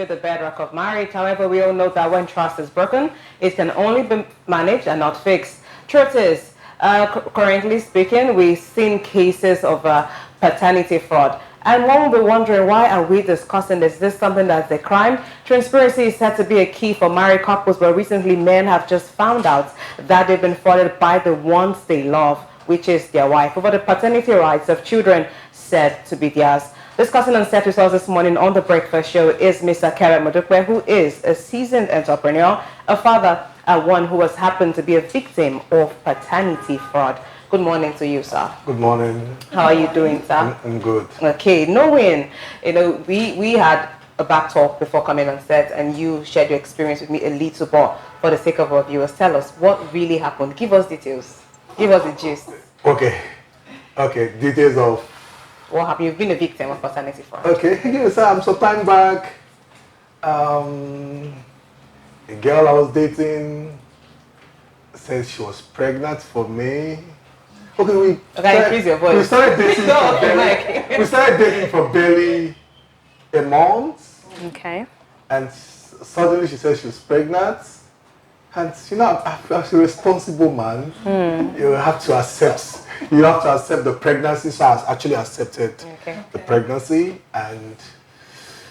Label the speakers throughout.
Speaker 1: be the bedrock of marriage. However, we all know that when trust is broken, it can only be managed and not fixed. Truth is, currently speaking, we've seen cases of paternity fraud. And one will be wondering, why are we discussing this? Is this something that's a crime? Transparency is said to be a key for married couples, but recently men have just found out that they've been frauded by the ones they love, which is their wife, over the paternity rights of children said to be theirs. Discussing on set with us this morning on The Breakfast Show is Mr. Karen Modukwe, who is a seasoned entrepreneur, a father, and one who has happened to be a victim of paternity fraud. Good morning to you, sir.
Speaker 2: Good morning.
Speaker 1: How are you doing, sir?
Speaker 2: I'm good.
Speaker 1: Okay, knowing, we had a back talk before coming on set, and you shared your experience with me a little bit. For the sake of our viewers, tell us what really happened. Give us details. Give us the gist.
Speaker 2: Okay, details of
Speaker 1: what happened. You've been a victim of paternity fraud.
Speaker 2: Okay, yes, some time back, a girl I was dating said she was pregnant for me. Okay,
Speaker 1: increase your voice.
Speaker 2: We started dating for barely a month.
Speaker 3: Okay.
Speaker 2: And suddenly she said she was pregnant. And as a responsible man, you have to accept the pregnancy. So I actually accepted the pregnancy, and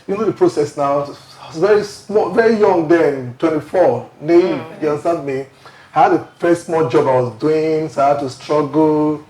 Speaker 2: the process now. I was very small, very young then, 24, naive. You understand me? I had a very small job I was doing, so I had to struggle.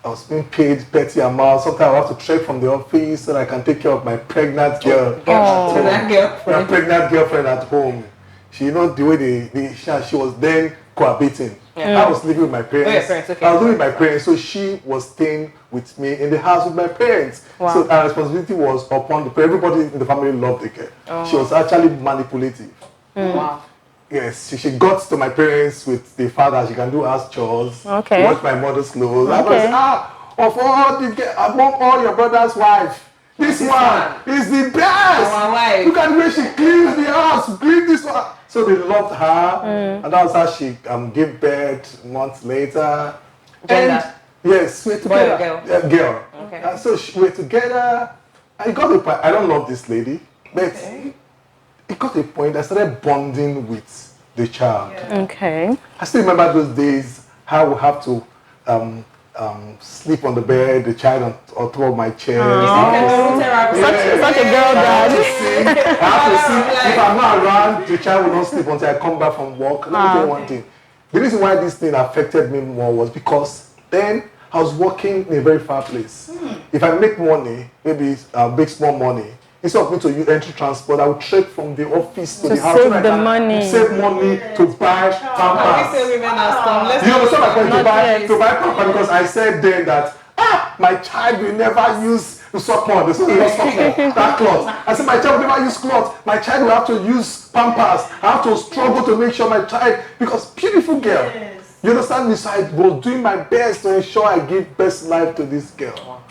Speaker 2: I was being paid petty amounts. Sometimes I have to trek from the office so that I can take care of my pregnant girl. My pregnant girlfriend at home. She, the way she was then cohabiting. I was living with my parents. I was living with my parents, so she was staying with me in the house with my parents. Wow. So our responsibility was upon everybody in the family loved the girl. She was actually manipulative.
Speaker 1: Wow.
Speaker 2: Yes, she got to my parents with the father. She can do house chores, wash my mother's clothes. I was, among all your brother's wife, this one is the best. Look at the way she cleans the house, clean this one. So they loved her, and that was how she gave birth months later.
Speaker 1: Gender?
Speaker 2: And yes, we're together.
Speaker 1: Boy or girl?
Speaker 2: Girl.
Speaker 1: Okay.
Speaker 2: And so we're together. I got the point. I don't love this lady, but it got a point. I started bonding with the child.
Speaker 3: Okay.
Speaker 2: I still remember those days. How we have to sleep on the bed, the child on top of my chair.
Speaker 3: Such a girl, Dad.
Speaker 2: I have to see. If I'm not around, the child will not sleep until I come back from work. Let me tell you one thing. The reason why this thing affected me more was because then I was working in a very far place. If I make money, maybe make small money, instead of me to use entry transport, I would trek from the office to the house.
Speaker 3: Save the money.
Speaker 2: Save money to buy Pampers. You understand my point? To buy Pampers, because I said then that my child will never use support. That cloth. I said my child will never use cloth. My child will have to use Pampers. I have to struggle to make sure my child, because beautiful girl. Yes. You understand me? So I was doing my best to ensure I give best life to this girl.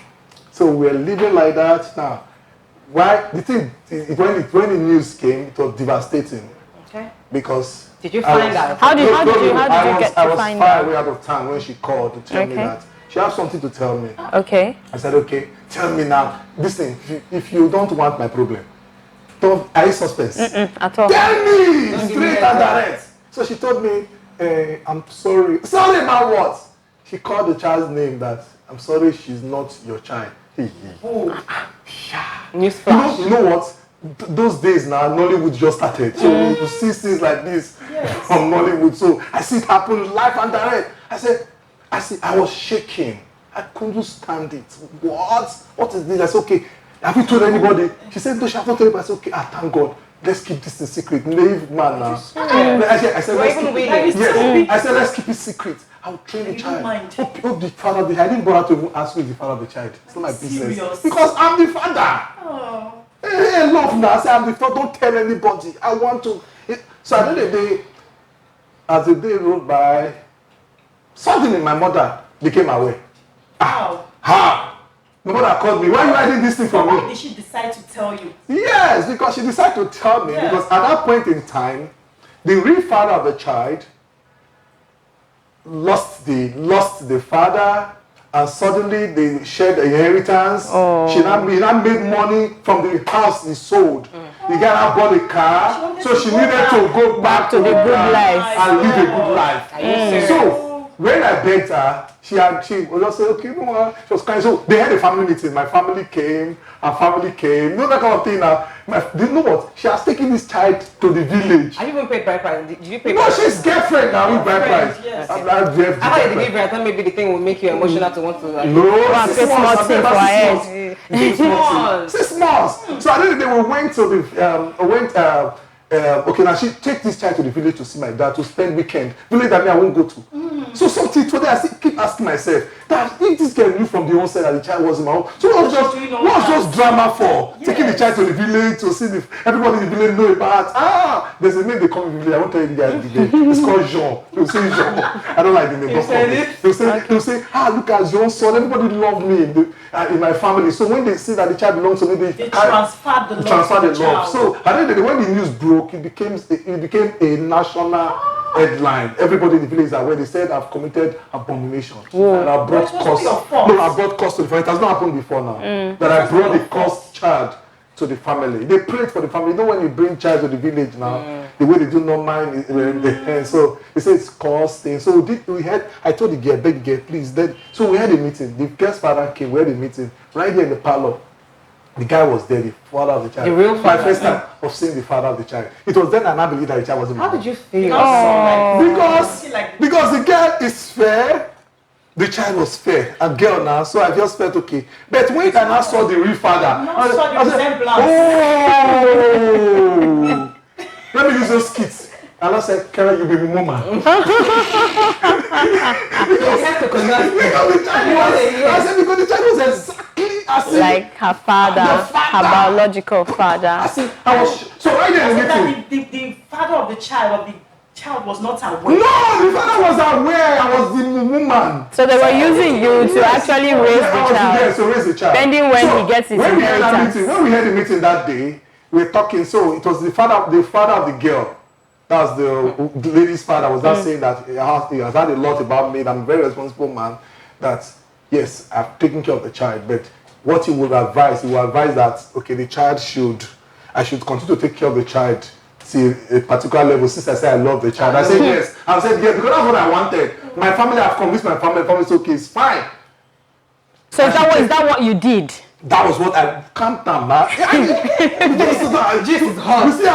Speaker 2: So we're living like that now. Why? The thing, when the news came, it was devastating. Okay. Because
Speaker 1: did you find out?
Speaker 3: How did you get to find out?
Speaker 2: I was far away out of town when she called to tell me that she has something to tell me.
Speaker 3: Okay.
Speaker 2: I said, okay, tell me now. Listen, if you don't want my problem, are you suspense?
Speaker 3: At all.
Speaker 2: Tell me straight and direct. So she told me, I'm sorry. Sorry about what? She called the child's name that, I'm sorry, she's not your child.
Speaker 1: Newsflash.
Speaker 2: You know what? Those days now, Nollywood just started. So you see things like this from Nollywood. So I see it happen live and direct. I was shaking. I couldn't stand it. What is this? I said, okay, have you told anybody? She said, no, she has not told anybody. I said, okay, thank God. Let's keep this a secret. Naive man now. I said, let's keep it secret. I'll train the child. Hope the father of the child. I didn't bother to even ask who is the father of the child. It's not my business.
Speaker 4: Serious?
Speaker 2: Because I'm the father. Oh. Hey, love now. I say I'm the father. Don't tell anybody. I want to. So at the end of the day, as the day rolled by, something in my mother became aware. How? My mother called me. Why are you hiding this thing from me?
Speaker 4: Why did she decide to tell you?
Speaker 2: Yes, because she decided to tell me. Because at that point in time, the real father of the child lost the father, and suddenly they shared the inheritance. He now made money from the house he sold. The guy now bought a car, so she needed to go back to the good
Speaker 3: life
Speaker 2: and live a good life. So when I begged her, she was just saying, okay, no, she was crying. So they had a family meeting. My family came, her family came. You know that kind of thing now. You know what? She has taken this child to the village.
Speaker 1: Have you even paid bride price? Did you pay?
Speaker 2: No, she's girlfriend now with bride price.
Speaker 4: Yes.
Speaker 2: I
Speaker 1: I thought you gave her. I thought maybe the thing will make you emotional to want to.
Speaker 2: No, 6 months. 6 months. So at the end of the day, we went to the okay, now she take this child to the village to see my dad to spend weekend. Village that I won't go to. So something today I still keep asking myself that if this girl knew from the onset that the child was in my home, so what was just drama for? Yes. Taking the child to the village to see if everybody in the village know about. There's a name they call in the village. I won't tell you the guys the name. It's called Jean. They'll say Jean. I don't like the name. They'll say, look at Jean's son. Everybody love me in my family. So when they see that the child belongs to me, they
Speaker 4: transfer the love.
Speaker 2: So at the end of the day, when the news broke, it became a national headline. Everybody in the village are where they said I've committed abomination. And I brought cost. No, I brought cost to the family. It has not happened before now. That I brought the cost child to the family. They prayed for the family. You know when you bring child to the village now, the way they do not mind so they say it's costing. So I told the girl, beg the girl, please. So we had a meeting. The girl's father came, we had a meeting right here in the parlor. The guy was there, the father of the child.
Speaker 1: The real father.
Speaker 2: My first time of seeing the father of the child. It was then I believed that the child wasn't
Speaker 1: How
Speaker 2: mine.
Speaker 1: did you feel?
Speaker 2: Because the girl is fair, the child was fair, a girl now, so I just felt okay. But when I now saw the real father, I said, oh, let me use those skits. And I said, Karen, you be my mama. Because the child was exactly as
Speaker 3: like her father, her biological father.
Speaker 2: So right there in the meeting,
Speaker 4: the father of the child was not aware.
Speaker 2: No, the father was aware. I was the woman.
Speaker 3: So they were using you to actually raise the child.
Speaker 2: Yes, to raise the child.
Speaker 3: Pending when he gets his inheritance.
Speaker 2: When we had the meeting that day, we were talking. So it was the father of the girl. That's the lady's father was not saying that he has had a lot about me. That I'm a very responsible man. That yes, I've taken care of the child. But what he would advise, that okay, I should continue to take care of the child till a particular level. Since I said I love the child, I said yes. I said yes because that's what I wanted. My family, I've convinced my family. My family said okay, it's fine.
Speaker 3: So is that what you did?
Speaker 2: That was what I calmed down, man. Jesus is hot. We still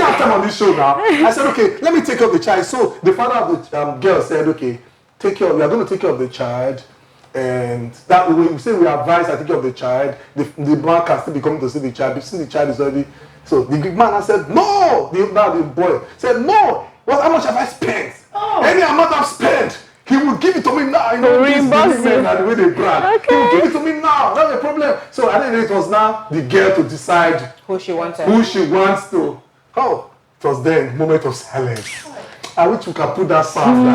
Speaker 2: have time on this show now. I said, okay, let me take care of the child. So the father of the girl said, okay, we are going to take care of the child. And that we say we advise I take care of the child. The man can still be coming to see the child. Since the child is already. So the man said, no. The boy said, no. How much have I spent? Any amount I've spent. He will give it to me now. You know, these men are the way they brag. Okay. He will give it to me now. That's the problem. So I think it was now the girl to decide
Speaker 1: who she wants
Speaker 2: to. Oh, it was then moment of silence. I wish we can put that sound.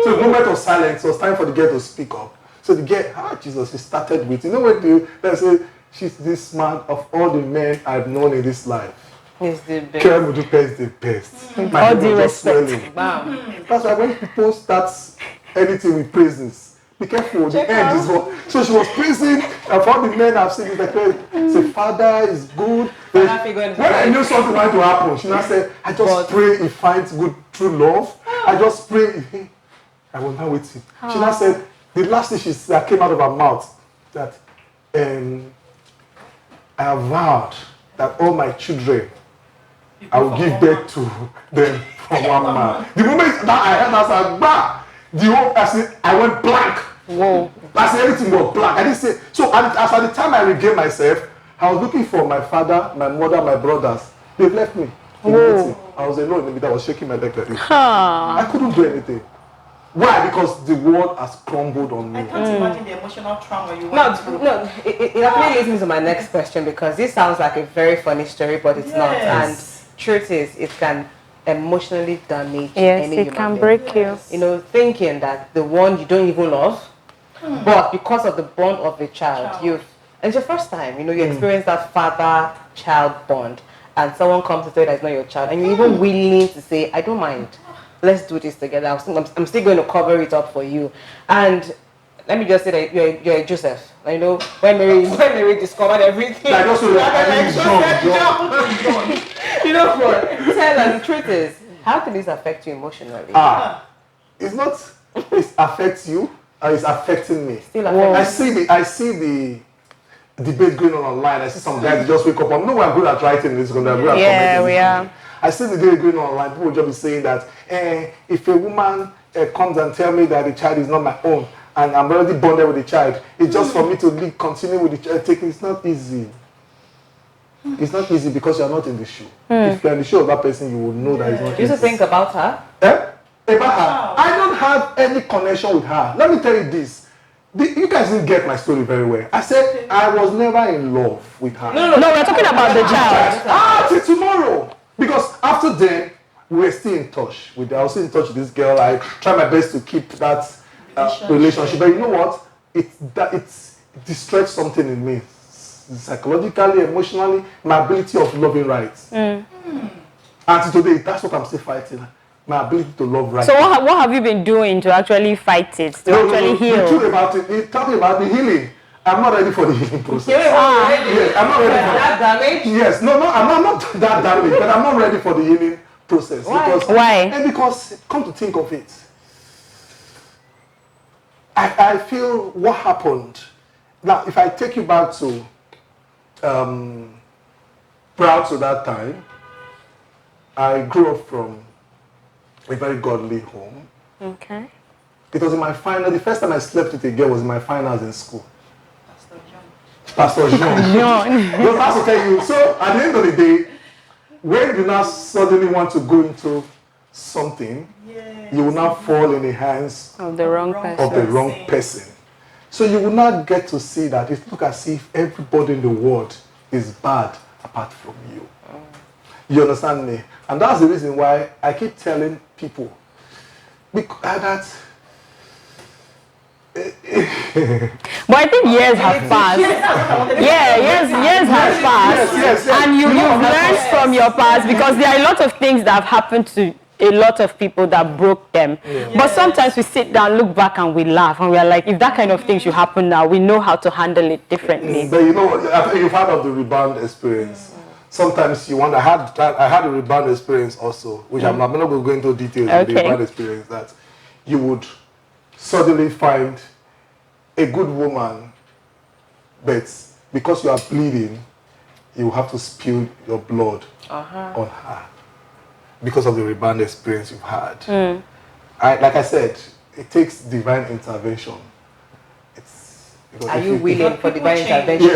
Speaker 2: So the moment of silence, it was time for the girl to speak up. So the girl, Jesus, she started with, you know what they say, she's this man of all the men I've known in this life.
Speaker 1: He's the best.
Speaker 2: Karen Mudupe is the best.
Speaker 3: All due respect.
Speaker 2: That's why when people start anything with praises, be careful. The end is what. So she was praising, and for all the men I've seen, it's like, say, Father is good. When I knew something wanted to happen, she now said, I just pray he finds good true love. I just pray. I was not waiting. She now said, the last thing that came out of her mouth, that I have vowed that all my children, I will give birth to them from one man. The moment that I heard that, I was like, I went blank.
Speaker 3: Whoa.
Speaker 2: I said everything was blank. I didn't say. So at the time I regained myself, I was looking for my father, my mother, my brothers. They've left me. I was alone in the middle. I was shaking my leg like this. I couldn't do anything. Why? Because the world has crumbled on me.
Speaker 4: I can't imagine the emotional trauma you went through.
Speaker 1: No, it actually leads me to my next question because this sounds like a very funny story, but it's not. And truth is, it can emotionally damage any human
Speaker 3: it can
Speaker 1: being.
Speaker 3: break you.
Speaker 1: You know, thinking that the one you don't even love, but because of the bond of the child, and it's your first time, you experience that father-child bond, and someone comes to say that it's not your child, and you're even willing to say, I don't mind. let's do this together. I'm still going to cover it up for you. And let me just say that you're Joseph. You know, when Mary discovered everything.
Speaker 2: Like also
Speaker 1: John. You know what? Tell us, the truth is, how can this affect you emotionally?
Speaker 2: It's not, it affects you, it's affecting me.
Speaker 1: Still affecting
Speaker 2: I see the debate going on online. I see some guys just wake up. I know we're good at writing this, we're good at
Speaker 3: Yeah, we are.
Speaker 2: I see the debate going on online. People will just be saying that if a woman comes and tell me that the child is not my own and I'm already bonded with the child, it's just for me to continue with the child taking. It's not easy. It's not easy because you're not in the shoe. If you're in the shoe of that person, you will know that it's not easy.
Speaker 1: You used to think about her?
Speaker 2: About her. I don't have any connection with her. Let me tell you this. You guys didn't get my story very well. I said I was never in love with her.
Speaker 3: No, we're talking about the child.
Speaker 2: Till tomorrow. Because after then, we were still in touch. I was still in touch with this girl. I tried my best to keep that relationship. But you know what? It destroyed something in me. Psychologically, emotionally, my ability of loving right. Until today, that's what I'm still fighting. My ability to love right.
Speaker 3: So what have you been doing to actually fight it, to actually heal?
Speaker 2: The truth about it, you're talking about the healing. I'm not ready for the healing process.
Speaker 1: Yes,
Speaker 2: I'm not ready for
Speaker 1: that damage.
Speaker 2: Yes, no, I'm not that damaged, but I'm not ready for the healing process.
Speaker 1: Why?
Speaker 3: Why?
Speaker 2: Because, come to think of it, I feel what happened. Now, if I take you back to prior to that time, I grew up from a very godly home.
Speaker 3: Okay.
Speaker 2: It was in my final, the first time I slept with a girl was in my finals in school. Pastor Jean. Because I have to tell you, so at the end of the day, when you now suddenly want to go into something, you will now fall in the hands
Speaker 3: Of the wrong
Speaker 2: person. So you will not get to see that it looks as if everybody in the world is bad apart from you. You understand me? And that's the reason why I keep telling people that
Speaker 3: But I think years have passed. Years have passed.
Speaker 2: Yes.
Speaker 3: And you've learned from your past, because there are a lot of things that have happened to a lot of people that broke them. But sometimes we sit down, look back, and we laugh, and we are like, if that kind of thing should happen now, we know how to handle it differently.
Speaker 2: But you know what? I think you've heard of the rebound experience. Sometimes you wonder. I had a rebound experience also, which I'm not going to go into details of the rebound experience. That you would suddenly find a good woman, but because you are bleeding, you have to spill your blood on her because of the rebound experience you've had. Like I said, it takes divine intervention.
Speaker 1: Are you willing for divine intervention?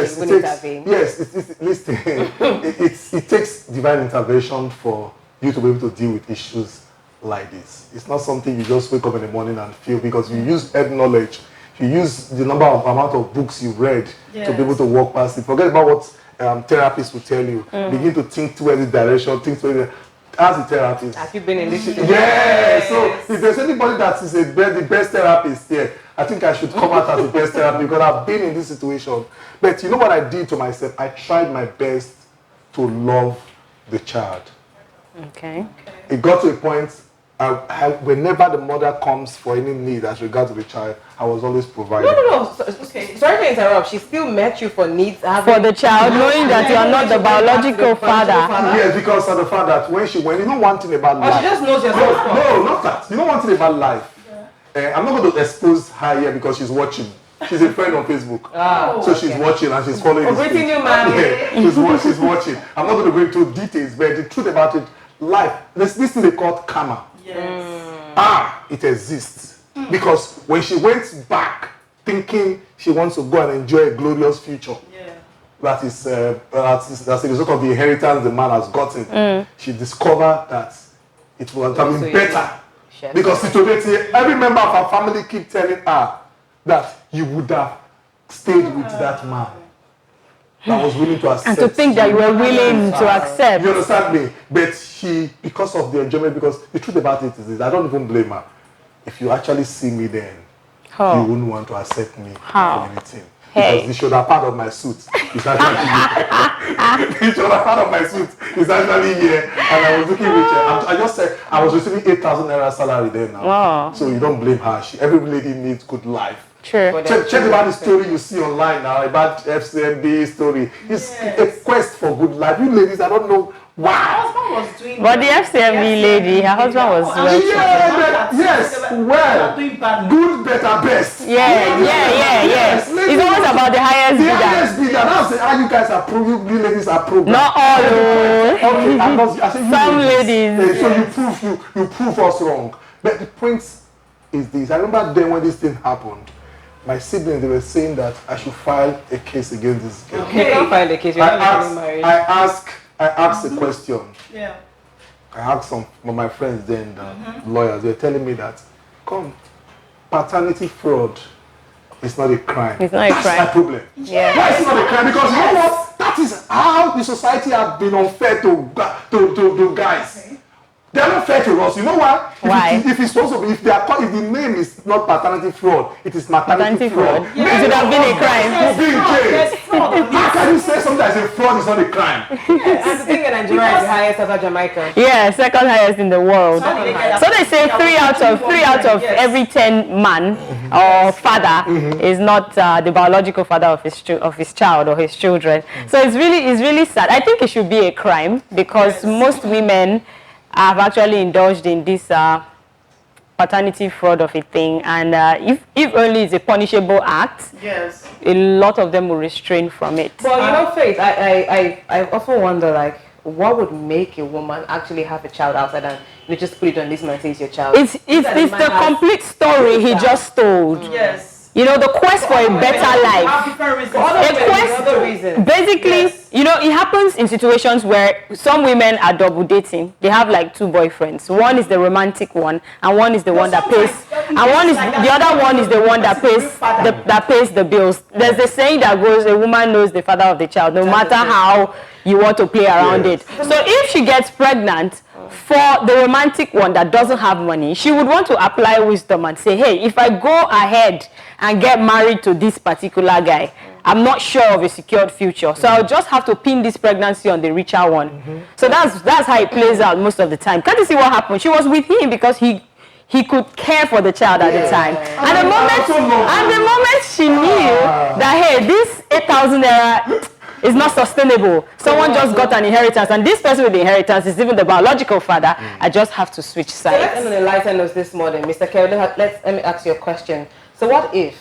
Speaker 2: Yes, listen. It takes divine intervention for you to be able to deal with issues like this. It's not something you just wake up in the morning and feel, because you use head knowledge, you use the amount of books you've read to be able to walk past it. Forget about what therapists will tell you. Begin to think towards the direction, as a therapist.
Speaker 1: Have you been in this situation?
Speaker 2: Yeah, so if there's anybody that is the best therapist here, I think I should come out as the best therapist, because I've been in this situation. But you know what I did to myself? I tried my best to love the child.
Speaker 3: Okay.
Speaker 2: It got to a point, whenever the mother comes for any need as regards to the child, I was always providing.
Speaker 1: No. Sorry to interrupt. She still met you for needs.
Speaker 3: For the child, knowing that you are not the biological father.
Speaker 2: Yes, because of the fact that when you know one thing about life.
Speaker 1: She just knows yourself.
Speaker 2: No, not that. You know one thing about life. I'm not going to expose her here because she's watching. She's a friend on Facebook. She's watching and she's following this page.
Speaker 1: You, man.
Speaker 2: Yeah, she's watching. I'm not going to go into details, but the truth about it, life, this thing they call karma. It exists. Because when she went back thinking she wants to go and enjoy a glorious future, that is that's a result of the inheritance the man has gotten, she discovered that it would have been better. Because today, every member of her family keep telling her that you would have stayed with that man that was willing to accept.
Speaker 3: And to think that you were willing to accept.
Speaker 2: You understand me? But because of the enjoyment, because the truth about it is this, I don't even blame her. If you actually see me then, you wouldn't want to accept me for anything.
Speaker 3: Hey.
Speaker 2: Because the shoulder part of my suit is actually the shoulder part of my suit is actually here, and I was looking rich. I just said I was receiving 8,000 naira salary there now.
Speaker 3: Wow.
Speaker 2: So you don't blame her. Every lady needs good life.
Speaker 3: True.
Speaker 2: Check about the story you see online now about FCMB story. It's a quest for good life. You ladies, I don't know
Speaker 4: My
Speaker 2: why.
Speaker 4: husband was doing
Speaker 3: But the FCMB lady, her husband was well.
Speaker 2: Yes, well,
Speaker 4: doing bad.
Speaker 2: good, better, best.
Speaker 3: Yeah. It's always about the highest
Speaker 2: The
Speaker 3: bidder.
Speaker 2: highest bidder. That's how you guys are proving. You ladies are proving.
Speaker 3: Not all.
Speaker 2: Okay, I said you
Speaker 3: Some
Speaker 2: ladies.
Speaker 3: ladies.
Speaker 2: So you prove us wrong. But the point is this. I remember then when this thing happened, my siblings, they were saying that I should file a case against this girl.
Speaker 1: You can't find a case. You're not getting married.
Speaker 2: I asked a question.
Speaker 4: Yeah.
Speaker 2: I asked some of my friends then, lawyers, they were telling me that, paternity fraud is not a crime.
Speaker 3: It's not a crime.
Speaker 2: That's my problem.
Speaker 3: Yeah.
Speaker 2: Why is it not a crime? Because you know what? That is how the society has been unfair to guys. They are not fair to us. You know why?
Speaker 3: Why?
Speaker 2: If it's supposed to be, if the name is not paternity fraud, it is maternity fraud.
Speaker 3: It should have been a crime.
Speaker 2: Will be in
Speaker 4: There's
Speaker 2: jail.
Speaker 4: fraud on
Speaker 2: How can you say something that is a fraud is not a crime?
Speaker 1: And the thing in Nigeria is the highest after Jamaica.
Speaker 3: Yeah, second highest in the world.
Speaker 4: How did they get
Speaker 3: So
Speaker 4: that?
Speaker 3: they say three out of
Speaker 4: Yes.
Speaker 3: every 10 man or father is not the biological father of his child or his children. So it's really sad. I think it should be a crime because most women have actually indulged in this paternity fraud of a thing, and if only it's a punishable act,
Speaker 4: Yes.
Speaker 3: a lot of them will refrain from it.
Speaker 1: Well, you know, Faith, I often wonder, like, what would make a woman actually have a child outside and you just put it on this man and say it's your child?
Speaker 3: It's the complete story he just told.
Speaker 4: Yes.
Speaker 3: You know, the quest for a better
Speaker 4: Have
Speaker 3: life.
Speaker 4: different reasons.
Speaker 1: Other reasons.
Speaker 3: Basically,
Speaker 4: Yes.
Speaker 3: you know, it happens in situations where some women are double dating. They have like two boyfriends. One is the romantic one, and one is the one that pays. And one is the other one is the one that pays the bills. There's a saying that goes, "A woman knows the father of the child, no matter how you want to play around it." So if she gets pregnant for the romantic one that doesn't have money, she would want to apply wisdom and say, hey, if I go ahead and get married to this particular guy, I'm not sure of a secured future. So I'll just have to pin this pregnancy on the richer one. So that's how it plays out most of the time. Can't you see what happened? She was with him because he could care for the child at the time. And the moment she knew that, hey, this 8,000 naira is not sustainable. Someone just got an inheritance, and this person with the inheritance is even the biological father. I just have to switch
Speaker 1: So let's
Speaker 3: sides.
Speaker 1: enlighten us this morning. Mr. Kelly, let me ask you a question. So what if,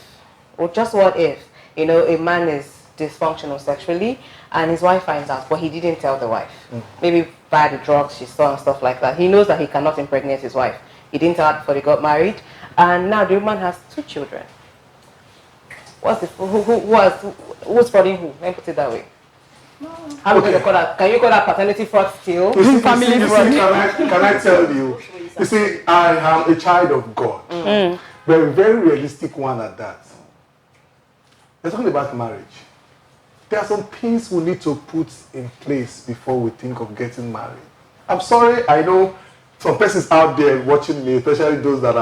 Speaker 1: or just what if, you know, a man is dysfunctional sexually and his wife finds out, but he didn't tell the wife? Maybe by the drugs she saw and stuff like that. He knows that he cannot impregnate his wife. He didn't tell her before they got married, and now the woman has 2 children. Who's frauding who? Let me put it that way. How are we going to call that? Can you call that paternity fraud still?
Speaker 2: Family fraud. Can I tell you? You see, I am a child of God. Very, very realistic one at that. We're talking about marriage. There are some things we need to put in place before we think of getting married. I'm sorry, I know some persons out there watching me, especially those that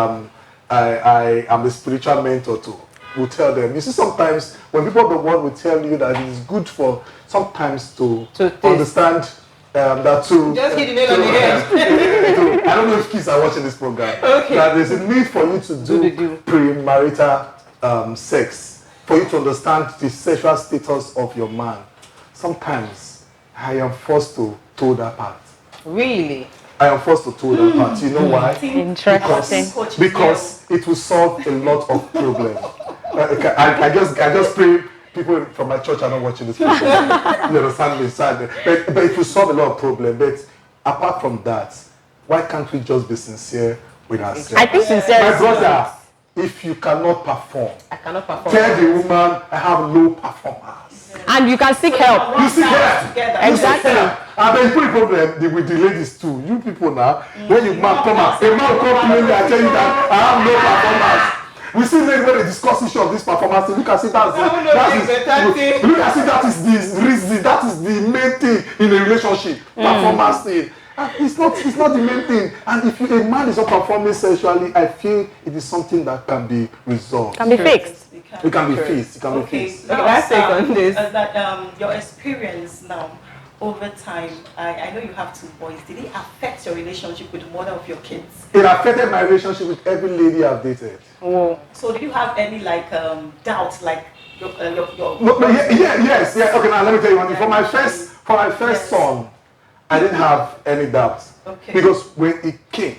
Speaker 2: I am a spiritual mentor to, will tell them. You see, sometimes when people of the world will tell you that it is good for sometimes to understand that to...
Speaker 1: Just hit the nail on the head.
Speaker 2: I don't know if kids are watching this program.
Speaker 1: Okay.
Speaker 2: That there's a need for you to do premarital sex, for you to understand the sexual status of your man. Sometimes I am forced to toe that part.
Speaker 1: Really?
Speaker 2: I am forced to toe that part. You know why?
Speaker 3: Interesting.
Speaker 2: Because it will solve a lot of problems. I just pray people from my church are not watching this program. You understand me? But it will solve a lot of problems. But apart from that, why can't we just be sincere with ourselves?
Speaker 3: I think sincerity.
Speaker 2: My brother, if you cannot perform,
Speaker 1: I cannot perform.
Speaker 2: tell the woman I have low performance.
Speaker 3: And you can seek help.
Speaker 2: You see that?
Speaker 3: Exactly.
Speaker 2: And then you put a problem with the ladies too. You people now, when you man come out, a man come to me and tell you that I have low performance. We see ladies when they discuss issue of this performance. Look at see that is the main thing in a relationship. Performance thing. And it's not the main thing. And if a man is not performing sexually, I feel it is something that can be resolved.
Speaker 3: Can be fixed.
Speaker 2: It can be fixed. It can be
Speaker 4: Okay,
Speaker 2: fixed.
Speaker 1: Okay, let's take on this.
Speaker 4: Your experience now over time. I know you have 2 boys. Did it affect your relationship with the mother of your kids?
Speaker 2: It affected my relationship with every lady I've dated.
Speaker 3: Whoa.
Speaker 4: So did you have any like doubt, like your
Speaker 2: Yes. Okay, now let me tell you one thing. For my first
Speaker 4: Yes.
Speaker 2: son, I didn't have any doubts.
Speaker 4: Okay.
Speaker 2: Because when it came,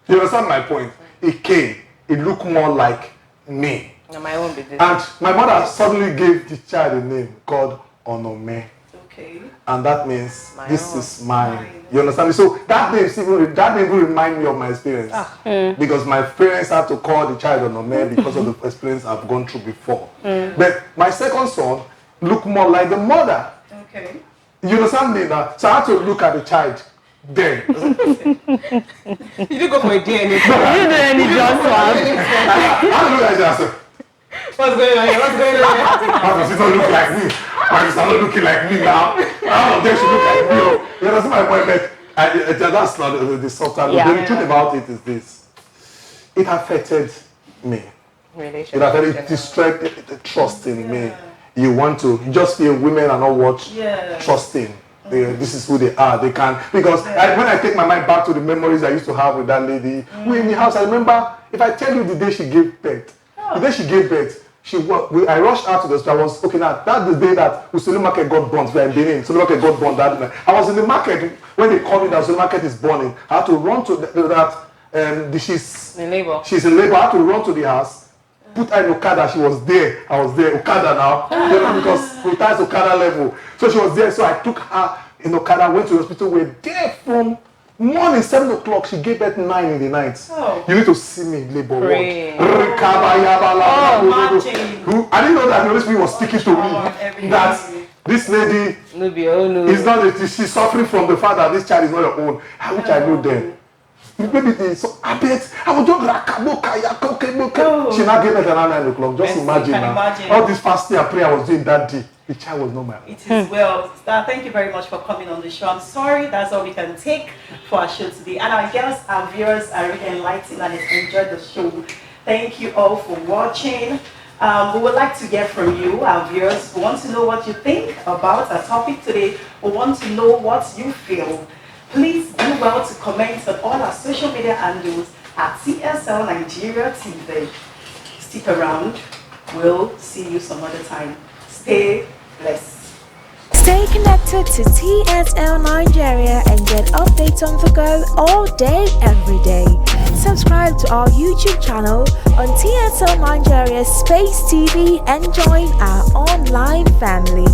Speaker 2: you understand my point? It came. It looked more like me.
Speaker 1: No, my own business.
Speaker 2: And my mother suddenly gave the child a name called Onome.
Speaker 4: Okay.
Speaker 2: And that means
Speaker 1: My
Speaker 2: this
Speaker 1: own.
Speaker 2: is mine. You understand me? So that name will remind me of my experience. Because my parents had to call the child Onome because of the experience I've gone through before. But my second son looked more like the mother.
Speaker 4: Okay.
Speaker 2: You understand me now? So I had to look at the child then.
Speaker 1: You did go for a DNA.
Speaker 3: You didn't do any just swap.
Speaker 2: I had to look at the child.
Speaker 1: What's going on here? What's going on here?
Speaker 2: How does it not look like me? Why is it not looking like me now? How of them should look like me? You understand my point? But that's not the subtle.
Speaker 3: Yeah.
Speaker 2: The truth about it is this. It affected me.
Speaker 1: Relationship.
Speaker 2: It affected, it destroyed the trust in me. You want to just feel women are not what trusting. This is who they are. They can, because when I take my mind back to the memories I used to have with that lady, we in the house, I remember, if I tell you the day she gave birth, the day she gave birth, I rushed out to the store. I was, okay, now that's the day that Usulu Market got burnt. We are in Benin. Usulu Market got burnt that night. I was in the market when they called me that Usulu Market is burning. I had to run to she's
Speaker 1: In labor.
Speaker 2: She's in labor. I had to run to the house, put her in Okada. She was there. I was there. Okada now. Because we touched Okada level. So she was there. So I took her in Okada, went to the hospital. We're there from morning, 7 o'clock. She gave birth 9 in the night.
Speaker 4: Oh.
Speaker 2: You need to see me in labor.
Speaker 1: Pray.
Speaker 4: Imagine.
Speaker 2: I didn't know that the Holy Spirit was speaking to me. That this lady
Speaker 1: No be oh no.
Speaker 2: is not, she's suffering from the fact that this child is not your own. Which I know then. Maybe so I bet I would just she now gave birth around 9 o'clock. Just imagine now. All this fasting and prayer I was doing that day. The child was not my own.
Speaker 4: It is well. Star, thank you very much for coming on the show. I'm sorry, that's all we can take for our show today. And our girls, our viewers are really enlightened and enjoyed the show. Thank you all for watching. We would like to hear from you, our viewers. We want to know what you think about our topic today. We want to know what you feel. Please do well to comment on all our social media handles at TSL Nigeria TV. Stick around. We'll see you some other time. Stay blessed.
Speaker 5: Stay connected to TSL Nigeria and get updates on the go all day, every day. Subscribe to our YouTube channel on TSL Nigeria Space TV and join our online family.